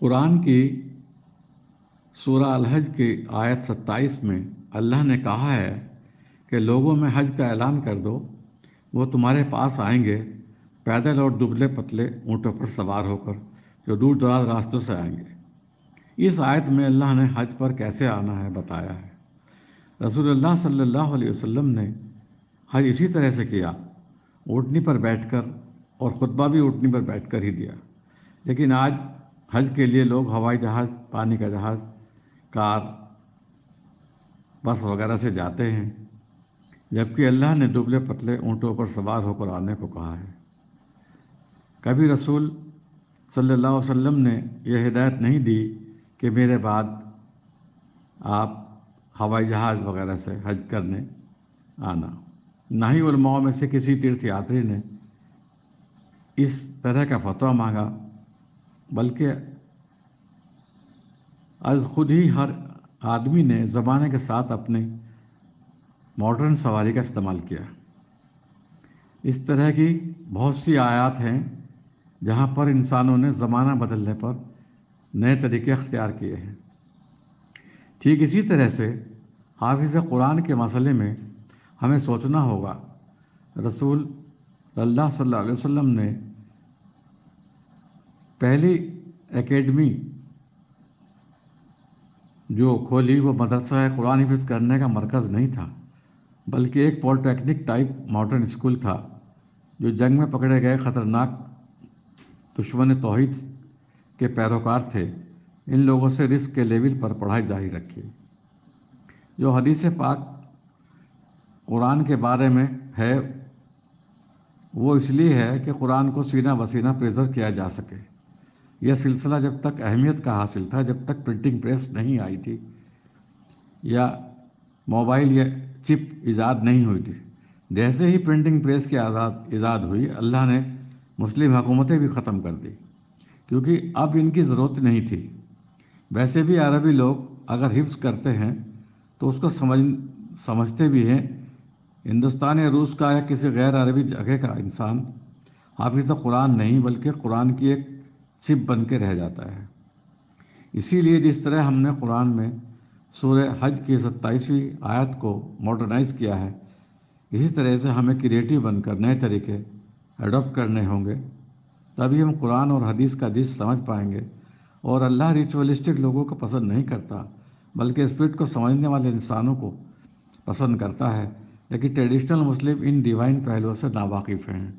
قرآن کی سورہ الحج کی آیت 27 میں اللہ نے کہا ہے کہ لوگوں میں حج کا اعلان کر دو، وہ تمہارے پاس آئیں گے پیدل اور دبلے پتلے اونٹوں پر سوار ہو کر، جو دور دراز راستوں سے آئیں گے۔ اس آیت میں اللہ نے حج پر کیسے آنا ہے بتایا ہے۔ رسول اللہ صلی اللہ علیہ وسلم نے حج اسی طرح سے کیا، اونٹنی پر بیٹھ کر، اور خطبہ بھی اونٹنی پر بیٹھ کر ہی دیا۔ لیکن آج حج کے لیے لوگ ہوائی جہاز، پانی کا جہاز، کار، بس وغیرہ سے جاتے ہیں، جبکہ اللہ نے دبلے پتلے اونٹوں پر سوار ہو کر آنے کو کہا ہے۔ کبھی رسول صلی اللہ علیہ وسلم نے یہ ہدایت نہیں دی کہ میرے بعد آپ ہوائی جہاز وغیرہ سے حج کرنے آنا۔ نہ ہی علماء میں سے کسی تیرتھ یاتری نے اس طرح کا فتویٰ مانگا، بلکہ از خود ہی ہر آدمی نے زمانے کے ساتھ اپنی ماڈرن سواری کا استعمال کیا۔ اس طرح کی بہت سی آیات ہیں جہاں پر انسانوں نے زمانہ بدلنے پر نئے طریقے اختیار کیے ہیں۔ ٹھیک اسی طرح سے حافظ قرآن کے مسئلے میں ہمیں سوچنا ہوگا۔ رسول اللہ صلی اللہ علیہ وسلم نے پہلی اکیڈمی جو کھولی وہ مدرسہ قرآن حفظ کرنے کا مرکز نہیں تھا، بلکہ ایک پولیٹیکنک ٹائپ ماڈرن اسکول تھا، جو جنگ میں پکڑے گئے خطرناک دشمن توحید کے پیروکار تھے۔ ان لوگوں سے رسک کے لیول پر پڑھائی جاری رکھی۔ جو حدیث پاک قرآن کے بارے میں ہے وہ اس لیے ہے کہ قرآن کو سینہ بسینہ پریزرو کیا جا سکے۔ یہ سلسلہ جب تک اہمیت کا حاصل تھا، جب تک پرنٹنگ پریس نہیں آئی تھی یا موبائل یا چپ ایجاد نہیں ہوئی تھی۔ جیسے ہی پرنٹنگ پریس کی ایجاد ہوئی، اللہ نے مسلم حکومتیں بھی ختم کر دی، کیونکہ اب ان کی ضرورت نہیں تھی۔ ویسے بھی عربی لوگ اگر حفظ کرتے ہیں تو اس کو سمجھتے بھی ہیں۔ ہندوستان یا روس کا یا کسی غیر عربی جگہ کا انسان حافظ قرآن نہیں، بلکہ قرآن کی ایک چپ بن کے رہ جاتا ہے۔ اسی لیے جس طرح ہم نے قرآن میں سورہ حج کی 27ویں آیت کو ماڈرنائز کیا ہے، اسی طرح سے ہمیں کریٹیو بن کر نئے طریقے اڈاپٹ کرنے ہوں گے، تبھی ہم قرآن اور حدیث کا جس سمجھ پائیں گے۔ اور اللہ ریچولیسٹک لوگوں کو پسند نہیں کرتا، بلکہ اسپرٹ کو سمجھنے والے انسانوں کو پسند کرتا ہے، لیکن ٹریڈیشنل مسلم ان ڈیوائن پہلوؤں سے ناواقف ہیں۔